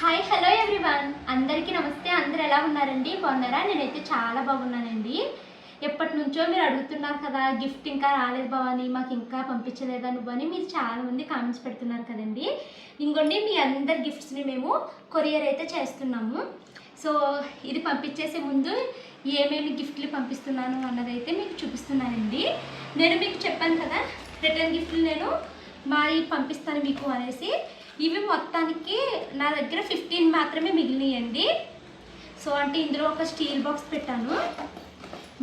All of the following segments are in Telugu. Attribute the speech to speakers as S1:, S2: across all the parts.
S1: హాయ్ హలో ఎవ్రీవన్, అందరికీ నమస్తే. అందరు ఎలా ఉన్నారండి? బాగున్నారా? నేనైతే చాలా బాగున్నానండి. ఎప్పటి నుంచో మీరు అడుగుతున్నారు కదా, గిఫ్ట్ ఇంకా రాలేదు భవాని, మాకు ఇంకా పంపించలేదా నువ్వు అని మీరు చాలామంది కామెంట్స్ పెడుతున్నారు కదండి. ఇంకోండి, మీ అందరి గిఫ్ట్స్ని మేము కొరియర్ అయితే చేస్తున్నాము. సో ఇది పంపించేసే ముందు ఏమేమి గిఫ్ట్లు పంపిస్తున్నాను అన్నదైతే మీకు చూపిస్తున్నానండి. నేను మీకు చెప్పాను కదా, రిటర్న్ గిఫ్ట్లు నేను మావి పంపిస్తాను మీకు అనేసి. ఇవి మొత్తానికి నా దగ్గర 15 మాత్రమే మిగిలినాయండి. సో అంటే ఇందులో ఒక స్టీల్ బాక్స్ పెట్టాను.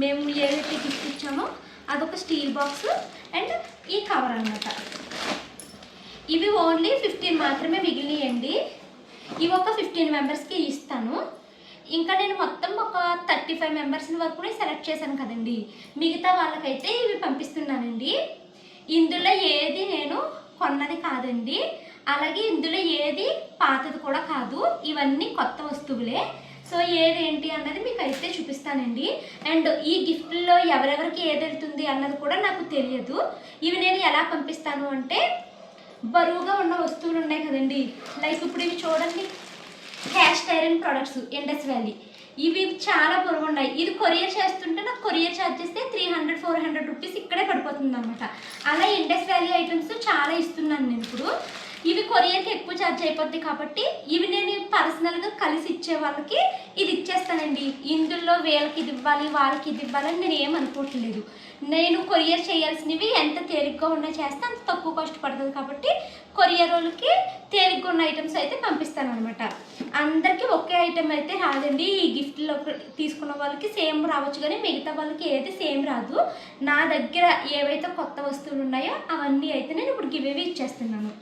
S1: మేము ఏదైతే గిఫ్ట్ ఇచ్చామో అదొక స్టీల్ బాక్స్ అండ్ ఈ కవర్ అన్నమాట. ఇవి ఓన్లీ 15 మాత్రమే మిగిలినాయండి. ఇవి ఒక 15 మెంబర్స్కి ఇస్తాను. ఇంకా నేను మొత్తం ఒక 35 మెంబర్స్ వరకు సెలెక్ట్ చేశాను కదండి. మిగతా వాళ్ళకైతే ఇవి పంపిస్తున్నానండి. ఇందులో ఏది నేను కొన్నది కాదండి, అలాగే ఇందులో ఏది పాతది కూడా కాదు, ఇవన్నీ కొత్త వస్తువులే. సో ఏదేంటి అన్నది మీకు అయితే చూపిస్తానండి. అండ్ ఈ గిఫ్ట్లో ఎవరెవరికి ఏది వెళ్తుంది అన్నది కూడా నాకు తెలియదు. ఇవి నేను ఎలా పంపిస్తాను అంటే, బరువుగా ఉన్న వస్తువులు ఉన్నాయి కదండి, లైక్ ఇప్పుడు ఇవి చూడండి, cast iron products Indus valley. ఇవి చాలా బరువు ఉన్నాయి. ఇది కొరియర్ చేస్తుంటే నాకు కొరియర్ ఛార్జెస్ 300-400 రూపీస్ ఇక్కడే పడిపోతుంది అనమాట. అలా ఇండస్ వ్యాలీ ఐటమ్స్ చాలా ఇస్తున్నాను నేను ఇప్పుడు. ఇవి కొరియర్కి ఎక్కువ ఛార్జ్ అయిపోద్ది కాబట్టి ఇవి నేను పర్సనల్గా కలిసి ఇచ్చే వాళ్ళకి ఇది ఇచ్చేస్తానండి. ఇందులో వీళ్ళకి ఇది ఇవ్వాలి, వాళ్ళకి ఇది ఇవ్వాలని నేను ఏమనుకోవట్లేదు. నేను కొరియర్ చేయాల్సినవి ఎంత తేలిగ్గా ఉన్నాయి చేస్తే అంత తక్కువ కాస్ట్ పడుతుంది కాబట్టి కొరియర్ వాళ్ళకి తేలిగ్గా ఉన్న ఐటమ్స్ అయితే పంపిస్తాను అనమాట. అందరికీ ఒకే ఐటమ్ అయితే రాదండి. ఈ గిఫ్ట్లో తీసుకున్న వాళ్ళకి సేమ్ రావచ్చు, కానీ మిగతా వాళ్ళకి ఏది సేమ్ రాదు. నా దగ్గర ఏవైతే కొత్త వస్తువులు ఉన్నాయో అవన్నీ అయితే నేను ఇప్పుడు గివేవి ఇచ్చేస్తున్నాను.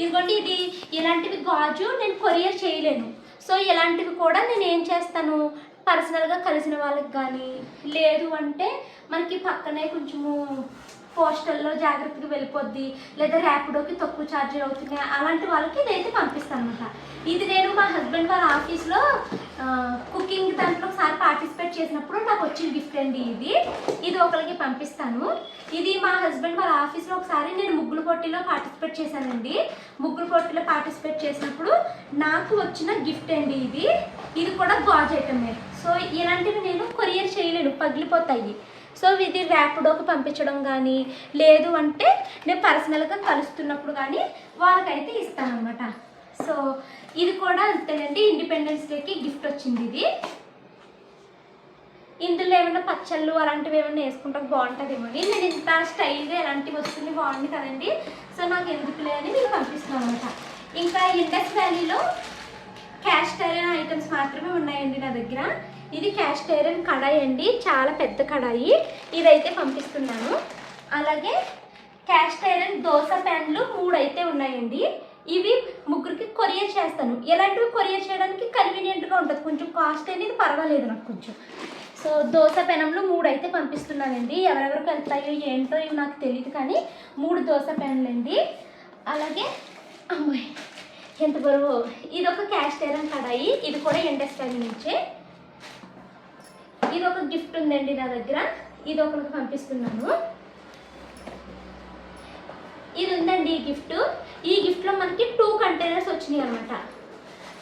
S1: ఇదిగోండి, ఇది ఇలాంటివి గాజు నేను కొరియర్ చేయలేను. సో ఇలాంటివి కూడా నేను ఏం చేస్తాను, పర్సనల్గా కలిసిన వాళ్ళకి కానీ, లేదు అంటే మనకి పక్కనే కొంచెము పోస్టల్లో జాగ్రత్తగా వెళ్ళిపోద్ది, లేదా ర్యాపిడోకి తక్కువ ఛార్జీలు అవుతున్నాయి, అలాంటి వాళ్ళకి ఇదైతే పంపిస్తాను అనమాట. ఇది నేను మా హస్బెండ్ వాళ్ళ ఆఫీస్లో కుకింగ్ దాంట్లో ఒకసారి పార్టిసిపేట్ చేసినప్పుడు నాకు వచ్చిన గిఫ్ట్ అండి ఇది ఒకరికి పంపిస్తాను. ఇది మా హస్బెండ్ వాళ్ళ ఆఫీస్లో ఒకసారి నేను ముగ్గుల పోటీలో పార్టిసిపేట్ చేశానండి. ముగ్గుల పోటీలో పార్టిసిపేట్ చేసినప్పుడు నాకు వచ్చిన గిఫ్ట్ అండి ఇది కూడా గాజు ఐటమే. సో ఇలాంటివి నేను కొరియర్ చేయలేను, పగిలిపోతాయి. సో ఇది ర్యాపిడోకి పంపించడం కానీ, లేదు అంటే నేను పర్సనల్గా కలుస్తున్నప్పుడు కానీ వాళ్ళకైతే ఇస్తాను అనమాట. సో ఇది కూడా అంతేనండి, ఇండిపెండెన్స్ డేకి గిఫ్ట్ వచ్చింది ఇది. ఇందులో ఏమైనా పచ్చళ్ళు అలాంటివి ఏమైనా వేసుకుంటే బాగుంటుందేమో అని నేను ఇంత స్టైల్గా ఎలాంటివి వస్తుంది బాగుంది కదండి. సో నాకు ఎందుకులే అని మీకు పంపిస్తున్నాను అనమాట. ఇంకా ఇండస్ వ్యాలీలో క్యాస్ట్ ఐరన్ ఐటమ్స్ మాత్రమే ఉన్నాయండి నా దగ్గర. ఇది క్యాస్ట్ ఐరన్ కడాయి అండి, చాలా పెద్ద కడాయి, ఇదైతే పంపిస్తున్నాను. అలాగే క్యాస్ట్ ఐరన్ దోశ ప్యాన్లు 3 అయితే ఉన్నాయండి. ఇవి ముగ్గురికి కొరియర్ చేస్తాను. ఎలాంటివి కొరియర్ చేయడానికి కన్వీనియంట్గా ఉంటుంది, కొంచెం కాస్ట్ అనేది పర్వాలేదు నాకు కొంచెం. సో దోశ పెనంలు 3 అయితే పంపిస్తున్నానండి. ఎవరెవరికి వెళ్తాయో ఏంటో ఇవి నాకు తెలియదు, కానీ 3 దోశ పెన్లు అండి. అలాగే అమ్మాయి ఎంత బరువు, ఇది ఒక క్యాస్ట్ ఐరన్ కడాయి, ఇది కూడా ఇండస్ వ్యాలీ నుంచే. ఇది ఒక గిఫ్ట్ ఉందండి నా దగ్గర, ఇది ఒకరికి పంపిస్తున్నాను. ఇది ఉందండి ఈ గిఫ్ట్లో మనకి 2 కంటైనర్స్ వచ్చినాయి అనమాట.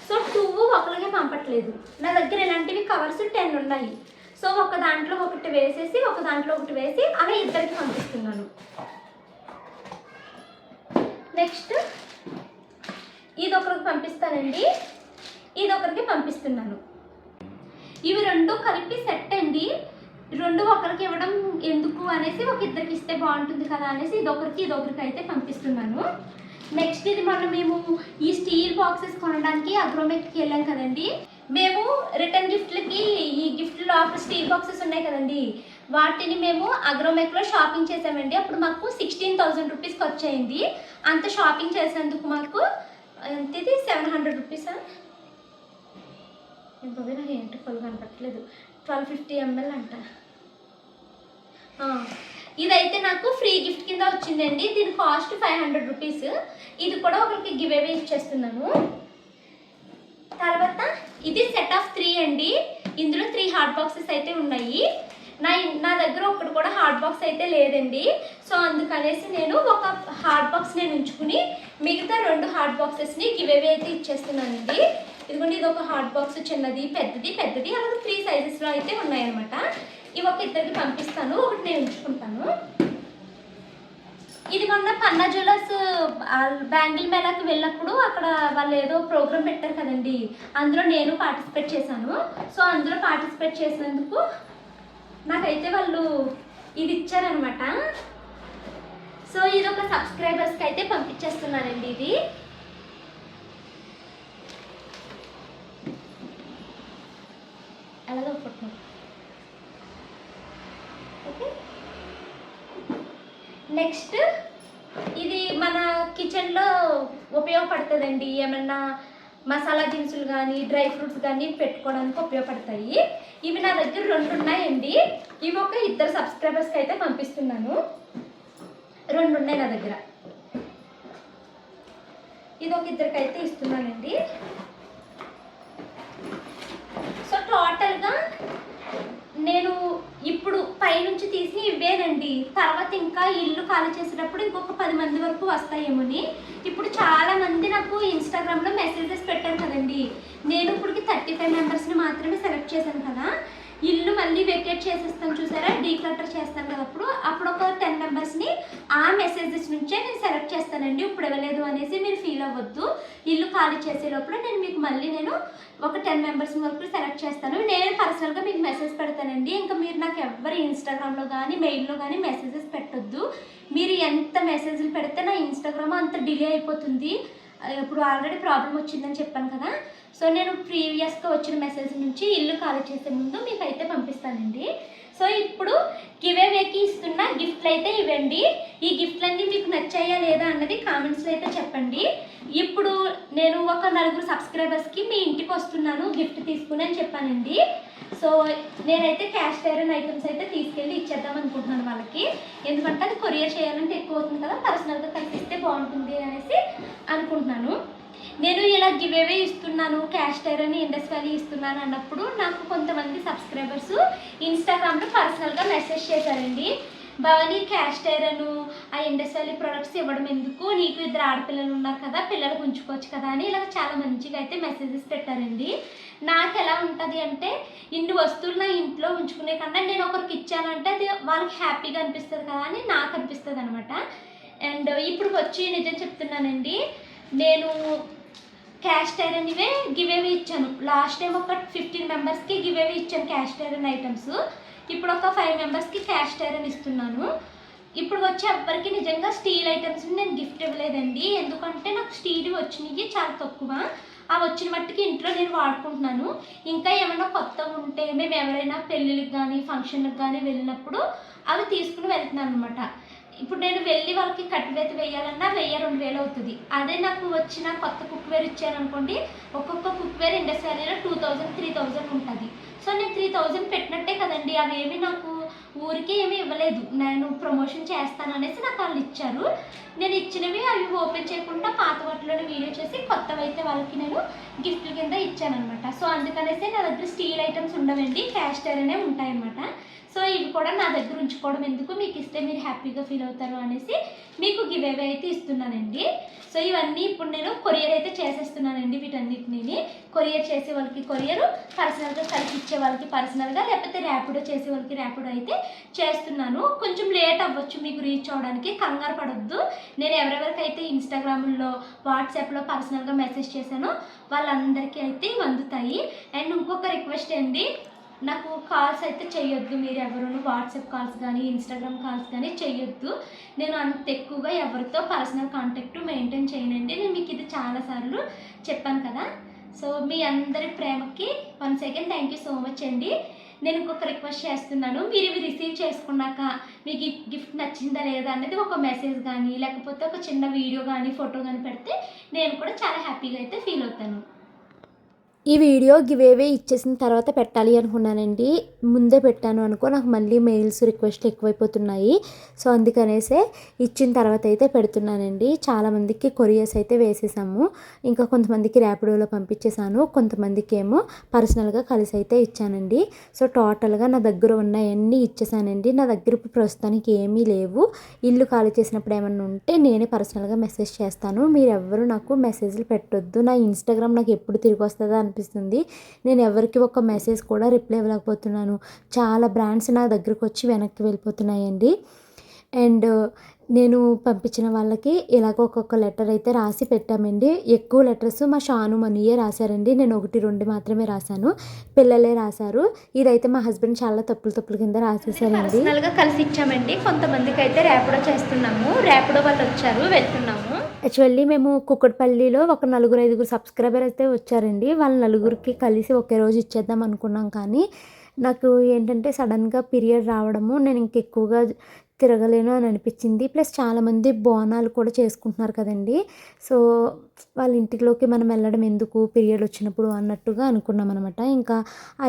S1: సో 2 ఒకరికి పంపట్లేదు. నా దగ్గర ఇలాంటివి కవర్స్ 10 ఉన్నాయి. సో ఒక దాంట్లో ఒకటి వేసేసి ఒక దాంట్లో ఒకటి వేసి అలా ఇద్దరికి పంపిస్తున్నాను. నెక్స్ట్ ఇది ఒకరికి పంపిస్తానండి, ఇది ఒకరికి పంపిస్తున్నాను. ఇవి 2 కలిపి సెట్ అండి. 2 ఒకరికి ఇవ్వడం ఎందుకు అనేసి ఒక ఇద్దరికి ఇస్తే బాగుంటుంది కదా అనేసి ఇదొకరికి అయితే పంపిస్తున్నాను. నెక్స్ట్ ఇది మేము ఈ స్టీల్ బాక్సెస్ కొనడానికి అగ్రోమెక్కి వెళ్ళాం కదండి. మేము రిటర్న్ గిఫ్ట్లకి ఈ గిఫ్ట్లో స్టీల్ బాక్సెస్ ఉన్నాయి కదండి, వాటిని మేము అగ్రోమెక్లో షాపింగ్ చేసామండి. అప్పుడు మాకు 16,000 రూపీస్కి వచ్చాయింది. అంత షాపింగ్ చేసేందుకు మాకు ఇది 700 రూపీసా ఎంత నాకు ఏంటి ఫుల్ కనపట్లేదు, 1250 ml అంట. ఇదైతే నాకు ఫ్రీ గిఫ్ట్ కింద వచ్చిందండి. దీని కాస్ట్ 500 రూపీస్. ఇది కూడా ఒకరికి గివ్ అవే ఇచ్చేస్తున్నాను. తర్వాత ఇది సెట్ ఆఫ్ 3 అండి. ఇందులో 3 హాట్ బాక్సెస్ అయితే ఉన్నాయి. నా దగ్గర ఒకటి కూడా హాట్ బాక్స్ అయితే లేదండి. సో అందుకనేసి నేను ఒక హాట్ బాక్స్ నేను ఉంచుకుని మిగతా 2 హాట్ బాక్సెస్ని గివ్ అవే అయితే ఇచ్చేస్తున్నానండి. ఇదిగోండి ఇది ఒక హాట్ బాక్స్, చిన్నది పెద్దది పెద్దది అలాగే 3 సైజెస్లో అయితే ఉన్నాయన్నమాట. ఇవి ఒక ఇద్దరికి పంపిస్తాను, ఒకటి నేను ఉంచుకుంటాను. ఇది మొన్న పన్నా జ్యువెలర్స్ బ్యాంగిల్ మేళాకి వెళ్ళినప్పుడు అక్కడ వాళ్ళు ఏదో ప్రోగ్రామ్ పెట్టారు కదండి, అందులో నేను పార్టిసిపేట్ చేశాను. సో అందులో పార్టిసిపేట్ చేసినందుకు నాకైతే వాళ్ళు ఇది ఇచ్చారనమాట. సో ఇది ఒక సబ్స్క్రైబర్స్కి అయితే పంపించేస్తున్నానండి. ఇది అలాగే ఒకటి ఓకే. నెక్స్ట్ ఇది మన కిచెన్లో ఉపయోగపడుతుందండి, ఏమన్నా మసాలా దినుసులు కానీ డ్రై ఫ్రూట్స్ కానీ పెట్టుకోవడానికి ఉపయోగపడతాయి. ఇవి నా దగ్గర 2 ఉన్నాయండి. ఇవి ఒక ఇద్దరు సబ్స్క్రైబర్స్కి అయితే పంపిస్తున్నాను. 2 ఉన్నాయి నా దగ్గర. ఇది ఒక ఇద్దరికి అయితే ఇస్తున్నానండి. సో టోటల్గా నేను ఇప్పుడు పైనుంచి తీసి ఇవేనండి. తర్వాత ఇంకా ఇల్లు ఖాళీ చేసేటప్పుడు ఇంకొక 10 మంది వరకు వస్తాయేమోని. ఇప్పుడు చాలామంది నాకు ఇన్స్టాగ్రామ్లో మెసేజెస్ పెట్టారు కదండి. నేను ఇప్పటికి 35 మెంబర్స్ని మాత్రమే సెలెక్ట్ చేశాను కదా. ఇల్లు మళ్ళీ వెకేట్ చేసేస్తాను చూసారా, డీక్లటర్ చేస్తాను కదా, అప్పుడు ఒక 10 మెంబర్స్ని ఆ మెసేజెస్ నుంచే నేను సెలెక్ట్ చేస్తానండి. ఇప్పుడు ఇవ్వలేదు అనేసి మీరు ఫీల్ అవ్వద్దు. ఇల్లు ఖాళీ చేసేటప్పుడు నేను మళ్ళీ ఒక 10 మెంబర్స్ వరకు సెలెక్ట్ చేస్తాను. నేను పర్సనల్గా మీకు మెసేజ్ పెడతానండి. ఇంకా మీరు నాకు ఎవరి ఇన్స్టాగ్రామ్లో కానీ మెయిల్లో కానీ మెసేజెస్ పెట్టొద్దు. మీరు ఎంత మెసేజ్లు పెడితే నా ఇన్స్టాగ్రామ్ అంత డిలే అయిపోతుంది. ఇప్పుడు ఆల్రెడీ ప్రాబ్లం వచ్చిందని చెప్పాను కదా. సో నేను ప్రీవియస్గా వచ్చిన మెసేజ్ నుంచి ఇల్లు ఖాళీ చేసే ముందు మీకు అయితే పంపిస్తానండి. సో ఇప్పుడు గివేవేకి ఇస్తున్న గిఫ్ట్లు అయితే ఇవ్వండి. ఈ గిఫ్ట్లన్నీ మీకు నచ్చాయా లేదా అన్నది కామెంట్స్లో అయితే చెప్పండి. ఇప్పుడు నేను ఒక 4 సబ్స్క్రైబర్స్కి మీ ఇంటికి వస్తున్నాను గిఫ్ట్ తీసుకుని అని చెప్పానండి. సో నేనైతే క్యాష్ ఐరన్ ఐటమ్స్ అయితే తీసుకెళ్ళి ఇచ్చేద్దాం అనుకుంటున్నాను వాళ్ళకి. ఎందుకంటే అది కొరియర్ చేయాలంటే ఎక్కువ అవుతుంది కదా, పర్సనల్గా కనిపిస్తే బాగుంటుంది అనేసి అనుకుంటున్నాను. నేను ఇలా గివేవే ఇస్తున్నాను, క్యాష్ ఐరన్ ఇండస్ వ్యాలీ ఇస్తున్నాను అన్నప్పుడు నాకు కొంతమంది సబ్స్క్రైబర్స్ ఇన్స్టాగ్రామ్లో పర్సనల్గా మెసేజ్ చేశారండి. భవానీ క్యాష్ ఐరన్ ఆ ఇండస్ వ్యాలీ ప్రొడక్ట్స్ ఇవ్వడం ఎందుకు, నీకు 2 ఆడపిల్లలు ఉన్నారు కదా, పిల్లలకు ఉంచుకోవచ్చు కదా అని ఇలా చాలా మంచిగా అయితే మెసేజెస్ పెట్టారండి. నాకు ఎలా ఉంటుంది అంటే ఇన్ని వస్తువులు నా ఇంట్లో ఉంచుకునే కన్నా నేను ఒకరికి ఇచ్చానంటే అది వాళ్ళకి హ్యాపీగా అనిపిస్తుంది కదా అని నాకు అనిపిస్తుంది అనమాట. అండ్ ఇప్పుడు వచ్చి నిజం చెప్తున్నానండి, నేను క్యాష్ ఐరన్ ఇవే గివేవి ఇచ్చాను. లాస్ట్ టైం ఒక 15 మెంబర్స్కి గివేవి ఇచ్చాను క్యాష్ ఐరన్ ఐటమ్స్. ఇప్పుడు ఒక 5 మెంబర్స్కి క్యాష్ ఐరన్ ఇస్తున్నాను. ఇప్పుడు వచ్చి ఎవ్వరికి నిజంగా స్టీల్ ఐటమ్స్ నేను గిఫ్ట్ ఇవ్వలేదండి. ఎందుకంటే నాకు స్టీల్ వచ్చినవి చాలా తక్కువ. ఆ వచ్చిన మట్టుకి ఇంట్లో నేను వాడుకుంటున్నాను. ఇంకా ఏమైనా కొత్తగా ఉంటే మేము ఎవరైనా పెళ్ళిళ్ళకి కానీ ఫంక్షన్లకు కానీ వెళ్ళినప్పుడు అవి తీసుకుని వెళ్తున్నాను అనమాట. ఇప్పుడు నేను వెళ్ళి వాళ్ళకి కట్టివేత వేయాలన్నా 1000-2000 అవుతుంది. అదే నాకు వచ్చిన కొత్త కుక్వేర్ ఇచ్చారనుకోండి, ఒక్కొక్క కుక్వేర్ ఇండస్ వ్యాలీలో 2000-3000 ఉంటుంది. సో నేను 3000 పెట్టినట్టే కదండి. అవేమి నాకు ఊరికే ఏమీ ఇవ్వలేదు, నేను ప్రమోషన్ చేస్తాను అనేసి నాకు వాళ్ళు ఇచ్చారు. నేను ఇచ్చినవి అవి ఓపెన్ చేయకుండా పాత వాటిలోనే వీడియో చేసి కొత్తవి అయితే వాళ్ళకి నేను గిఫ్ట్ల కింద ఇచ్చానమాట. సో అందుకనేసి నా దగ్గర స్టీల్ ఐటమ్స్ ఉండవండి, క్యాష్ ఐరనే ఉంటాయన్నమాట. సో ఇవి కూడా నా దగ్గర ఉంచుకోవడం ఎందుకు, మీకు ఇస్తే మీరు హ్యాపీగా ఫీల్ అవుతారు అనేసి మీకు గివేవే అయితే ఇస్తున్నానండి. సో ఇవన్నీ ఇప్పుడు నేను కొరియర్ అయితే చేసేస్తున్నానండి. వీటన్నిటిని కొరియర్ చేసే వాళ్ళకి కొరియర్, పర్సనల్గా కలిసి ఇచ్చే వాళ్ళకి పర్సనల్గా, లేకపోతే ర్యాపిడో చేసే వాళ్ళకి ర్యాపిడో అయితే చేస్తున్నాను. కొంచెం లేట్ అవ్వచ్చు మీకు రీచ్ అవ్వడానికి, కంగారు పడొద్దు. నేను ఎవరెవరికైతే ఇన్స్టాగ్రామ్లో వాట్సాప్లో పర్సనల్గా మెసేజ్ చేశానో వాళ్ళందరికీ అయితే ఇవి అందుతాయి. అండ్ ఇంకొక రిక్వెస్ట్ అండి, నాకు కాల్స్ అయితే చేయొద్దు మీరు ఎవరు, వాట్సాప్ కాల్స్ కానీ ఇన్స్టాగ్రామ్ కాల్స్ కానీ చేయొద్దు. నేను అంత ఎక్కువగా ఎవరితో పర్సనల్ కాంటాక్ట్ మెయింటైన్ చేయనండి. నేను మీకు ఇది చాలాసార్లు చెప్పాను కదా. సో మీ అందరి ప్రేమకి once again thank you so much అండి. నేను ఇంకొక రిక్వెస్ట్ చేస్తున్నాను, మీరు ఇవి రిసీవ్ చేసుకున్నాక మీకు గిఫ్ట్ నచ్చిందా లేదా అనేది ఒక మెసేజ్ కానీ లేకపోతే ఒక చిన్న వీడియో కానీ ఫోటో కానీ పెడితే నేను కూడా చాలా హ్యాపీగా అయితే ఫీల్ అవుతాను.
S2: ఈ వీడియో గివేవే ఇచ్చేసిన తర్వాత పెట్టాలి అనుకున్నానండి. ముందే పెట్టాను అనుకో నాకు మళ్ళీ మెయిల్స్ రిక్వెస్ట్లు ఎక్కువైపోతున్నాయి. సో అందుకనేసే ఇచ్చిన తర్వాత అయితే పెడుతున్నానండి. చాలామందికి కొరియర్స్ అయితే వేసేసాము. ఇంకా కొంతమందికి ర్యాపిడోలో పంపించేశాను. కొంతమందికి ఏమో పర్సనల్గా కలిసి అయితే ఇచ్చానండి. సో టోటల్గా నా దగ్గర ఉన్నాయన్నీ ఇచ్చేసానండి. నా దగ్గర ఇప్పుడు ప్రస్తుతానికి ఏమీ లేవు. ఇల్లు ఖాళీ చేసినప్పుడు ఏమన్నా ఉంటే నేనే పర్సనల్గా మెసేజ్ చేస్తాను. మీరెవ్వరూ నాకు మెసేజ్లు పెట్టొద్దు. నా ఇన్స్టాగ్రామ్ నాకు ఎప్పుడు తిరిగి వస్తుందా అనిపిస్తుంది. నేను ఎవరికి ఒక మెసేజ్ కూడా రిప్లై ఇవ్వలేకపోతున్నాను. చాలా బ్రాండ్స్ నా దగ్గరకు వచ్చి వెనక్కి వెళ్ళిపోతున్నాయండి. అండ్ నేను పంపించిన వాళ్ళకి ఇలాగ ఒక్కొక్క లెటర్ అయితే రాసి పెట్టామండి. ఎక్కువ లెటర్స్ మా షాను మనీయే రాశారండి. నేను 1, 2 మాత్రమే రాశాను. పిల్లలే రాశారు. ఇదైతే మా హస్బెండ్ చాలా తప్పుల కింద రాసేసారండి.
S1: పర్సనల్గా కలిసి ఇచ్చామండి. కొంతమందికి అయితే ర్యాపిడో చేస్తున్నాము. ర్యాపిడో వాళ్ళు వచ్చారు, వెళ్తున్నాము.
S2: యాక్చువల్లీ మేము కుక్కట్పల్లిలో ఒక 4, 5 సబ్స్క్రైబర్ అయితే వచ్చారండి. వాళ్ళ నలుగురికి కలిసి ఒకే రోజు ఇచ్చేద్దాం అనుకున్నాం. కానీ నాకు ఏంటంటే సడన్గా పీరియడ్ రావడము, నేను ఇంకెక్కువగా తిరగలేను అని అనిపించింది. ప్లస్ చాలామంది బోనాలు కూడా చేసుకుంటున్నారు కదండి. సో వాళ్ళ ఇంటిలోకి మనం వెళ్ళడం ఎందుకు పీరియడ్ వచ్చినప్పుడు అన్నట్టుగా అనుకున్నాం అనమాట. ఇంకా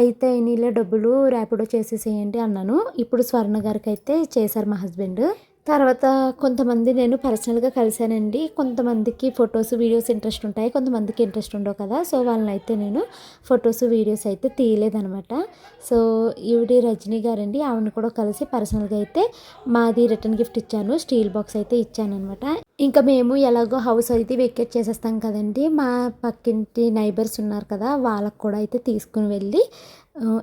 S2: అయితే నీళ్ళ డబ్బులు ర్యాపిడో చేసేసేయండి అన్నాను. ఇప్పుడు స్వర్ణ గారికి అయితే చేశారు మా హస్బెండ్. తర్వాత కొంతమంది నేను పర్సనల్గా కలిశానండి. కొంతమందికి ఫొటోస్ వీడియోస్ ఇంట్రెస్ట్ ఉంటాయి, కొంతమందికి ఇంట్రెస్ట్ ఉండవు కదా. సో వాళ్ళని అయితే నేను ఫొటోస్ వీడియోస్ అయితే తీయలేదనమాట. సో ఈవిడి రజనీ గారండి, ఆవిడని కూడా కలిసి పర్సనల్గా అయితే మాది రిటర్న్ గిఫ్ట్ ఇచ్చాను. స్టీల్ బాక్స్ అయితే ఇచ్చానమాట. ఇంకా మేము ఎలాగో హౌస్ అయితే వెకేట్ చేసేస్తాం కదండి. మా పక్కింటి నైబర్స్ ఉన్నారు కదా, వాళ్ళకు కూడా అయితే తీసుకుని వెళ్ళి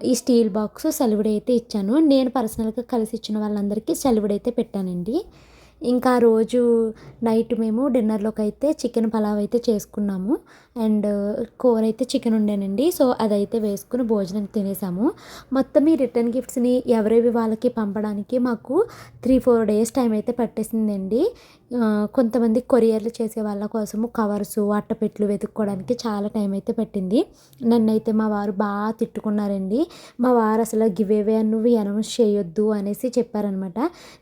S2: ఈ స్టీల్ బాక్స్ సెలవుడు అయితే ఇచ్చాను. నేను పర్సనల్గా కలిసి ఇచ్చిన వాళ్ళందరికీ సెలవుడు అయితే పెట్టానండి. ఇంకా రోజు నైట్ మేము డిన్నర్లోకి అయితే చికెన్ పలావ్ అయితే చేసుకున్నాము. అండ్ కూర అయితే చికెన్ ఉండేనండి. సో అదైతే వేసుకుని భోజనం తినేసాము. మొత్తం ఈ రిటర్న్ గిఫ్ట్స్ని ఎవరేవి వాళ్ళకి పంపడానికి మాకు 3-4 డేస్ టైం అయితే పట్టేసిందండి. కొంతమంది కొరియర్లు చేసే వాళ్ళ కోసము కవర్సు అట్టపెట్లు వెతుక్కోవడానికి చాలా టైం అయితే పట్టింది. నన్నైతే మా వారు బాగా తిట్టుకున్నారండి. మా వారు అసలు గివేవే నువ్వు అనౌన్స్ చేయొద్దు అనేసి చెప్పారనమాట.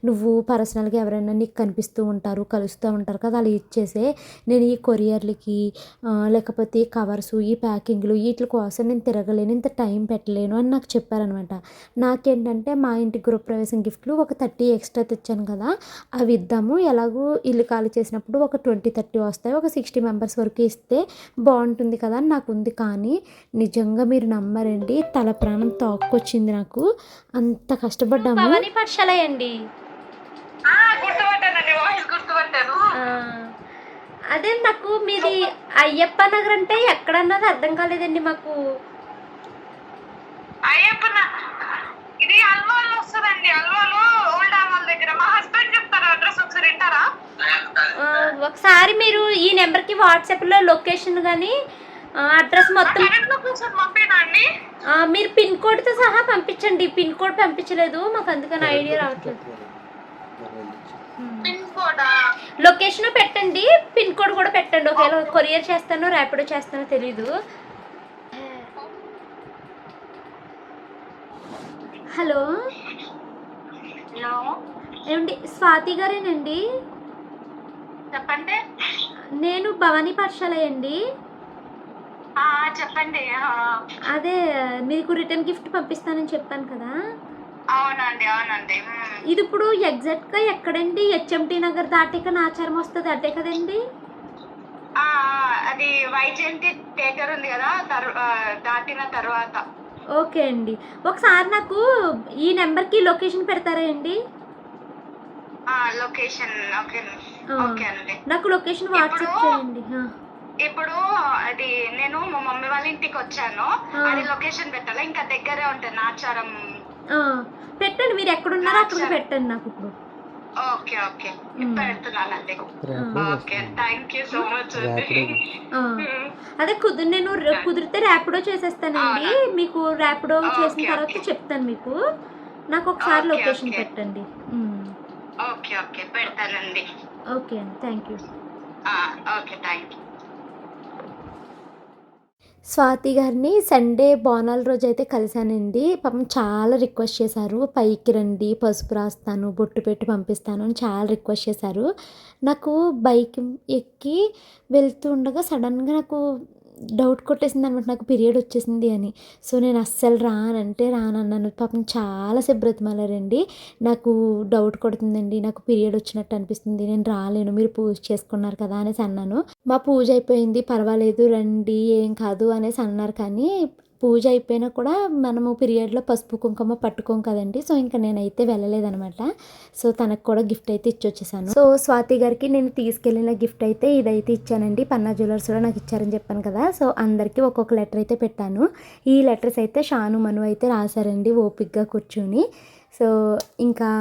S2: నువ్వు పర్సనల్గా ఎవరైనా నీకు కనిపిస్తూ ఉంటారు, కలుస్తూ ఉంటారు కదా, అలా ఇచ్చేసే, నేను ఈ కొరియర్లకి లేకపోతే ఈ కవర్సు ఈ ప్యాకింగ్లు వీటి కోసం నేను తిరగలేను, ఇంత టైం పెట్టలేను అని నాకు చెప్పారనమాట. నాకేంటంటే మా ఇంటి గృహప్రవేశం గిఫ్ట్లు ఒక 30 ఎక్స్ట్రా తెచ్చాను కదా, అవి ఇద్దాము, ఎలాగూ ఇల్లు ఖాళీ చేసినప్పుడు ఒక 20-30 వస్తాయి, ఒక 60 మెంబర్స్ వరకు ఇస్తే బాగుంటుంది కదా అని నాకు ఉంది. కానీ నిజంగా మీరు నమ్మరండి, తల ప్రాణం తోక్కొచ్చింది నాకు. అంత కష్టపడ్డాము.
S1: భవానీ పాఠశాల అండి. అదే నాకు మీది అయ్యప్ప నగర్ అంటే ఎక్కడన్నది అర్థం కాలేదండి మాకు.
S3: అయ్యప్ప ఇది అల్వాలో వస్తుందండి. అల్వాలో ఓల్డ్ ఆవాల్ దగ్గర. మా హస్బెండ్ చెప్తారు అడ్రస్, ఒకసారి వింటారా?
S1: ఒకసారి మీరు ఈ నెంబర్కి వాట్సాప్లో లొకేషన్ కానీ అడ్రస్ మొత్తం
S3: పంపినా అండి.
S1: మీరు పిన్ కోడ్తో సహా పంపించండి. పిన్ కోడ్ పంపించలేదు మాకు, అందుకని ఐడియా రావట్లేదు.
S3: పిన్ కోడా?
S1: లొకేషన్ పెట్టండి, పిన్ కోడ్ కూడా పెట్టండి. ఒకవేళ కొరియర్ చేస్తానో ర్యాపిడో చేస్తానో తెలీదు. హలో
S3: హలో,
S1: ఏమండి స్వాతి గారేనండి?
S3: చెప్పండి.
S1: నేను భవానీ పాఠశాల అండి.
S3: చెప్పండి.
S1: అదే మీకు రిటర్న్ గిఫ్ట్ పంపిస్తానని చెప్పాను కదా.
S3: అవునండి, అవునండి.
S1: ఇది ఇప్పుడు ఎగ్జాక్ట్గా ఎక్కడండి? హెచ్ఎంటీ నగర్ దాటిక నాచారం వస్తుంది అదే కదండి?
S3: అది వైజయంతి థియేటర్ ఉంది కదా, దాటిన తర్వాత.
S1: ఓకే అండి, ఒకసారి నాకు ఈ నెంబర్కి లొకేషన్ పెడతారా అండి?
S3: లొకేషన్ ఓకే అండి.
S1: నాకు లొకేషన్ వాట్సాప్ చేయండి.
S3: ఇప్పుడు అది నేను మా మమ్మీ వాళ్ళ ఇంటికి వచ్చాను, అది లొకేషన్ పెట్టాలా? ఇంకా దగ్గరే ఉంటుంది నాచారం.
S1: పెట్టండి, మీరు ఎక్కడున్నారో అక్కడ పెట్టండి నాకు ఇప్పుడు.
S3: ఓకే ఓకే, పెడుతున్నానండి. Okay, thank you so much అండి.
S1: అదే నేను కుదిరితే ర్యాపిడో చేసేస్తానండి. మీకు ర్యాపిడో చేసిన తర్వాత చెప్తాను మీకు. నాకు ఒకసారి లొకేషన్ పెట్టండి.
S3: ఓకే ఓకే, పెడతానండి.
S1: ఓకే అండి, thank you.
S3: Okay, thank you.
S2: Swathi గారిని సండే బోనాల రోజు అయితే కలిశానండి. పాపం చాలా రిక్వెస్ట్ చేశారు, పైకి రండి, పసుపు రాస్తాను, బొట్టు పెట్టి పంపిస్తాను అని చాలా రిక్వెస్ట్ చేశారు. నాకు బైక్ ఎక్కి వెళ్తూ ఉండగా సడన్గా నాకు డౌట్ కొట్టేసింది అనమాట, నాకు పీరియడ్ వచ్చేసింది అని. సో నేను అస్సలు రానంటే రానన్నాను. పాపం చాలాసేపు బ్రతిమాలారండి. నాకు డౌట్ కొడుతుందండి, నాకు పీరియడ్ వచ్చినట్టు అనిపిస్తుంది, నేను రాలేను, మీరు పూజ చేసుకున్నారు కదా అనేసి అన్నాను. మా పూజ అయిపోయింది, పర్వాలేదు రండి ఏం కాదు అనేసి అన్నారు. కానీ పూజ అయిపోయినా కూడా మనము పీరియడ్లో పసుపు కుంకుమ పట్టుకోం కదండి. సో ఇంకా నేనైతే వెళ్ళలేదనమాట. సో తనకు కూడా గిఫ్ట్ అయితే ఇచ్చొచ్చేసాను. సో స్వాతి గారికి నేను తీసుకెళ్ళిన గిఫ్ట్ అయితే ఇదైతే ఇచ్చానండి. పన్నా జ్యువెలర్స్లో నాకు ఇచ్చారని చెప్పాను కదా. సో అందరికీ ఒక్కొక్క లెటర్ అయితే పెట్టాను. ఈ లెటర్స్ అయితే షాను మను అయితే రాశారండి ఓపిక్గా కూర్చుని. సో ఇంకా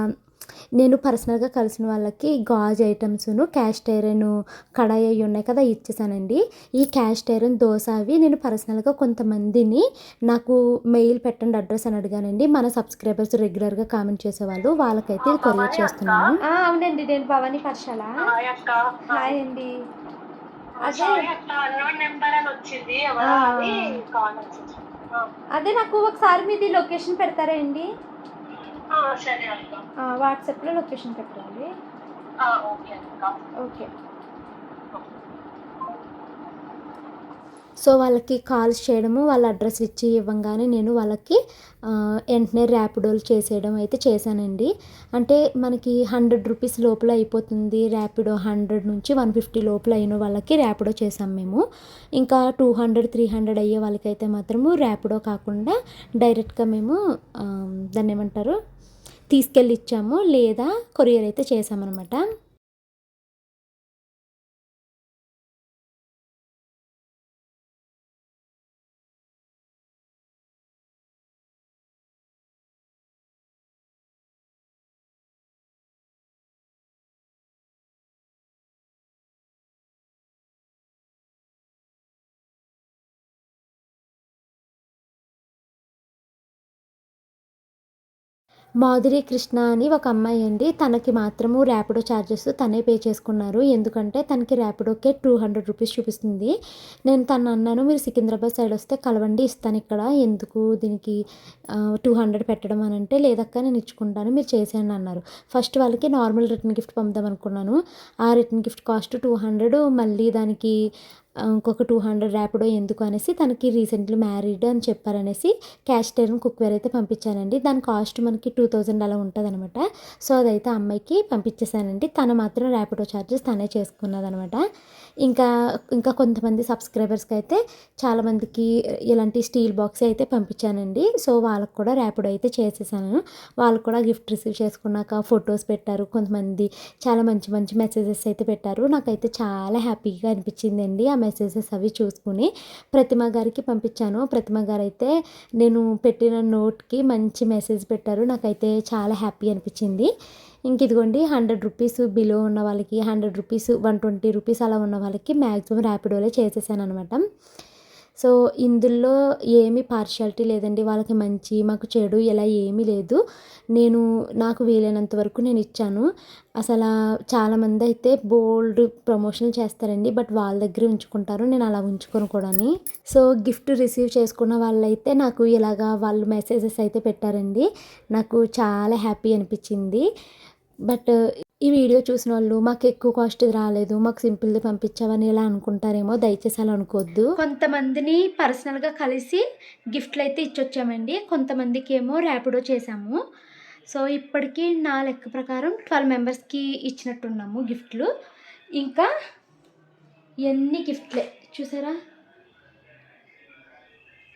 S2: నేను పర్సనల్గా కలిసిన వాళ్ళకి గాజు ఐటమ్స్ను, క్యాస్ట్ ఐరన్ కడాయి అవి ఉన్నాయి కదా ఇచ్చేసానండి. ఈ క్యాస్ట్ ఐరన్ దోశ అవి నేను పర్సనల్గా కొంతమందిని నాకు మెయిల్ పెట్టండి అడ్రస్ అని అడిగానండి. మన సబ్స్క్రైబర్స్ రెగ్యులర్గా కామెంట్ చేసేవాళ్ళు, వాళ్ళకైతే ఇది కొరియర్ చేస్తున్నాను.
S1: అవునండి, నేను భవానీ పర్షాల. హాయ్ అండి. అదే నాకు ఒకసారి మీది లొకేషన్ పెడతారా అండి?
S3: సరే అక్క.
S1: వాట్సాప్లో లొకేషన్ పెట్టండి.
S3: ఓకే అక్క.
S1: ఓకే.
S2: సో వాళ్ళకి కాల్స్ చేయడము, వాళ్ళ అడ్రస్ ఇచ్చి ఇవ్వగానే నేను వాళ్ళకి వెంటనే ర్యాపిడోలు చేసేయడం అయితే చేశానండి. అంటే మనకి 100 రూపీస్ లోపల అయిపోతుంది ర్యాపిడో. 100 నుంచి 150 లోపల అయిన వాళ్ళకి ర్యాపిడో చేసాం మేము. ఇంకా 200, 300 అయ్యే వాళ్ళకైతే మాత్రము ర్యాపిడో కాకుండా డైరెక్ట్గా మేము దాన్ని ఏమంటారు తీసుకెళ్ళి ఇచ్చాము, లేదా కొరియర్ అయితే చేసామన్నమాట. మాధురి కృష్ణ అని ఒక అమ్మాయి అండి. తనకి మాత్రము ర్యాపిడో ఛార్జెస్ తనే పే చేసుకున్నారు. ఎందుకంటే తనకి ర్యాపిడోకే 200 రూపీస్ చూపిస్తుంది. నేను తను అన్నాను, మీరు సికింద్రాబాద్ సైడ్ వస్తే కలవండి, ఇస్తాను ఇక్కడ, ఎందుకు దీనికి 200 పెట్టడం అని అంటే, లేదక్క నేను ఇచ్చుకుంటాను మీరు చేసేయండి అన్నారు. ఫస్ట్ వాళ్ళకి నార్మల్ రిటర్న్ గిఫ్ట్ పంపుదాం అనుకున్నాను. ఆ రిటర్న్ గిఫ్ట్ కాస్ట్ 200, మళ్ళీ దానికి ఇంకొక 200 ర్యాపిడో ఎందుకు అనేసి, తనకి రీసెంట్లీ మ్యారీడ్ అని చెప్పారనేసి క్యాస్ట్ ఐరన్ కుక్వేర్ అయితే పంపించానండి. దాని కాస్ట్ మనకి 2000 అలా ఉంటుంది అనమాట. సో అదైతే అమ్మాయికి పంపించేశానండి. తను మాత్రం ర్యాపిడో ఛార్జెస్ తనే చేసుకున్నదనమాట. ఇంకా ఇంకా కొంతమంది సబ్స్క్రైబర్స్కి అయితే చాలామందికి ఇలాంటి స్టీల్ బాక్స్ అయితే పంపించానండి. సో వాళ్ళకు కూడా ర్యాపిడో అయితే చేసేసాను. వాళ్ళు కూడా గిఫ్ట్ రిసీవ్ చేసుకున్నాక ఫొటోస్ పెట్టారు. కొంతమంది చాలా మంచి మంచి మెసేజెస్ అయితే పెట్టారు. నాకైతే చాలా హ్యాపీగా అనిపించిందండి ఆ మెసేజెస్ అవి చూసుకుని. ప్రతిమ గారికి పంపించాను. ప్రతిమ గారు అయితే నేను పెట్టిన నోట్కి మంచి మెసేజ్ పెట్టారు. నాకైతే చాలా హ్యాపీ అనిపించింది. ఇంక ఇదిగోండి 100 రూపీస్ బిలో ఉన్న వాళ్ళకి, 100 రూపీస్ 120 రూపీస్ అలా ఉన్న వాళ్ళకి మ్యాక్సిమం ర్యాపిడోలే చేసేసాను అనమాట. సో ఇందులో ఏమీ పార్షియాలిటీ లేదండి. వాళ్ళకి మంచి మాకు చెడు ఇలా ఏమీ లేదు. నాకు వీలైనంత వరకు నేను ఇచ్చాను. అసలు చాలామంది అయితే బోల్డ్ ప్రమోషన్లు చేస్తారండి, బట్ వాళ్ళ దగ్గర ఉంచుకుంటారు. నేను అలా ఉంచుకొని కూడాని. సో గిఫ్ట్ రిసీవ్ చేసుకున్న వాళ్ళైతే నాకు ఇలాగా వాళ్ళు మెసేజెస్ అయితే పెట్టారండి. నాకు చాలా హ్యాపీ అనిపించింది. బట్ ఈ వీడియో చూసిన వాళ్ళు మాకు ఎక్కువ కాస్ట్ రాలేదు, మాకు సింపుల్ది పంపించావని ఇలా అనుకుంటారేమో, దయచేసి అలా అనుకోవద్దు. కొంతమందిని పర్సనల్గా కలిసి గిఫ్ట్లు అయితే ఇచ్చొచ్చామండి. కొంతమందికి ఏమో ర్యాపిడో చేసాము. సో ఇప్పటికీ నా లెక్క ప్రకారం 12 మెంబర్స్కి ఇచ్చినట్టున్నాము గిఫ్ట్లు. ఇంకా ఎన్ని గిఫ్ట్లే చూసారా,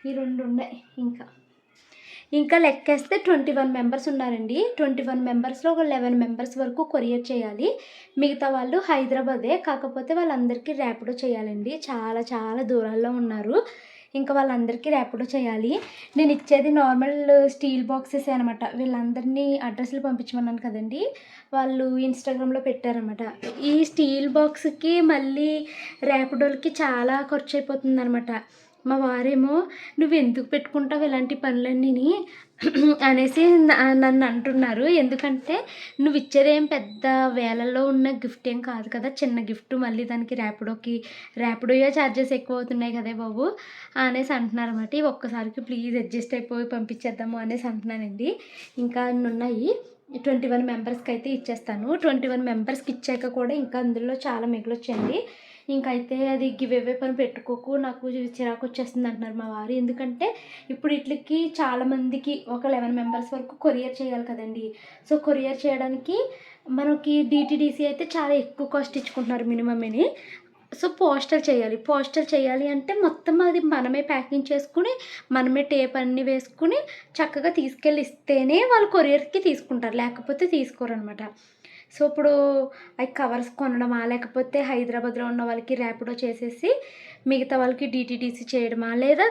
S2: ఈ 2 ఉన్నాయి. ఇంకా లెక్కేస్తే 21 మెంబర్స్ ఉన్నారండి. 21 మెంబర్స్లో ఒక 11 మెంబర్స్ వరకు కొరియర్ చేయాలి. మిగతా వాళ్ళు హైదరాబాదే, కాకపోతే వాళ్ళందరికీ ర్యాపిడో చేయాలండి. చాలా చాలా దూరాల్లో ఉన్నారు. ఇంకా వాళ్ళందరికీ ర్యాపిడో చేయాలి. నేను ఇచ్చేది నార్మల్ స్టీల్ బాక్సెస్ అనమాట. వీళ్ళందరినీ అడ్రస్లు పంపించమన్నాను కదండి, వాళ్ళు ఇన్స్టాగ్రామ్లో పెట్టారనమాట. ఈ స్టీల్ బాక్స్కి మళ్ళీ ర్యాపిడోలకి చాలా ఖర్చు అయిపోతుంది అనమాట. మా వారేమో నువ్వు ఎందుకు పెట్టుకుంటావు ఇలాంటి పనులన్నీ అనేసి నన్ను అంటున్నారు. ఎందుకంటే నువ్వు ఇచ్చేదేం పెద్ద వేలల్లో ఉన్న గిఫ్ట్ ఏం కాదు కదా, చిన్న గిఫ్ట్, మళ్ళీ దానికి ర్యాపిడోయో ఛార్జెస్ ఎక్కువ అవుతున్నాయి కదే బాబు అనేసి అంటున్నారు అనమాట. ఒక్కసారికి ప్లీజ్ అడ్జస్ట్ అయిపోయి పంపించేద్దాము అనేసి అంటున్నానండి. ఇంకా అన్ని ఉన్నాయి. 21 మెంబర్స్కి అయితే ఇచ్చేస్తాను. 21 మెంబర్స్కి ఇచ్చాక కూడా ఇంకా అందులో చాలా మిగిలొచ్చండి.
S1: ఇంకైతే అది గివ్ అవే పని పెట్టుకోకు, నాకు చిరాకు వచ్చేస్తుంది అంటున్నారు మా వారు. ఎందుకంటే ఇప్పుడు వీటికి చాలామందికి ఒక 11 మెంబర్స్ వరకు కొరియర్ చేయాలి కదండి. సో కొరియర్ చేయడానికి మనకి డిటీడీసీ అయితే చాలా ఎక్కువ కాస్ట్ ఇచ్చుకుంటున్నారు మినిమమ్ని. సో పోస్టల్ చేయాలి అంటే మొత్తం అది మనమే ప్యాకింగ్ చేసుకుని, మనమే టేప్ అన్నీ వేసుకుని చక్కగా తీసుకెళ్ళి ఇస్తేనే వాళ్ళు కొరియర్కి తీసుకుంటారు, లేకపోతే తీసుకోరనమాట. సో ఇప్పుడు అవి కవర్స్ కొనడమా, లేకపోతే హైదరాబాద్లో ఉన్న వాళ్ళకి ర్యాపిడో చేసేసి మిగతా వాళ్ళకి డిటీడీసీ చేయడమా, లేదా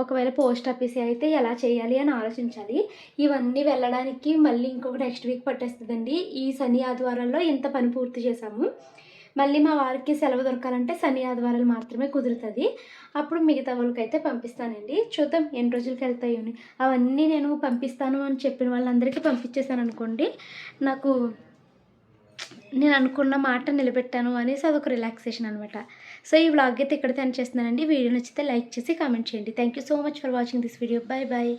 S1: ఒకవేళ పోస్ట్ ఆఫీస్ అయితే ఎలా చేయాలి అని ఆలోచించాలి. ఇవన్నీ వెళ్ళడానికి మళ్ళీ ఇంకొక నెక్స్ట్ వీక్ పట్టేస్తుందండి. ఈ శని ఆదివారాల్లో ఇంత పని పూర్తి చేసాము. మళ్ళీ మా వారికి సెలవు దొరకాలంటే శని ఆదివారాలు మాత్రమే కుదురుతుంది. అప్పుడు మిగతా వాళ్ళకైతే పంపిస్తానండి. చూద్దాం ఎన్ని రోజులకి వెళ్తాయో అని. అవన్నీ నేను పంపిస్తాను అని చెప్పిన వాళ్ళందరికీ పంపించేశాను అనుకోండి, నాకు నేను అనుకున్న మాట నిలబెట్టాను అనేసి అదొక రిలాక్సేషన్ అనమాట. సో ఈ వ్లాగ్ అయితే ఇక్కడ చేస్తున్నానండి. వీడియో నచ్చితే లైక్ చేసి కామెంట్ చేయండి. Thank you so much for watching this video. Bye bye.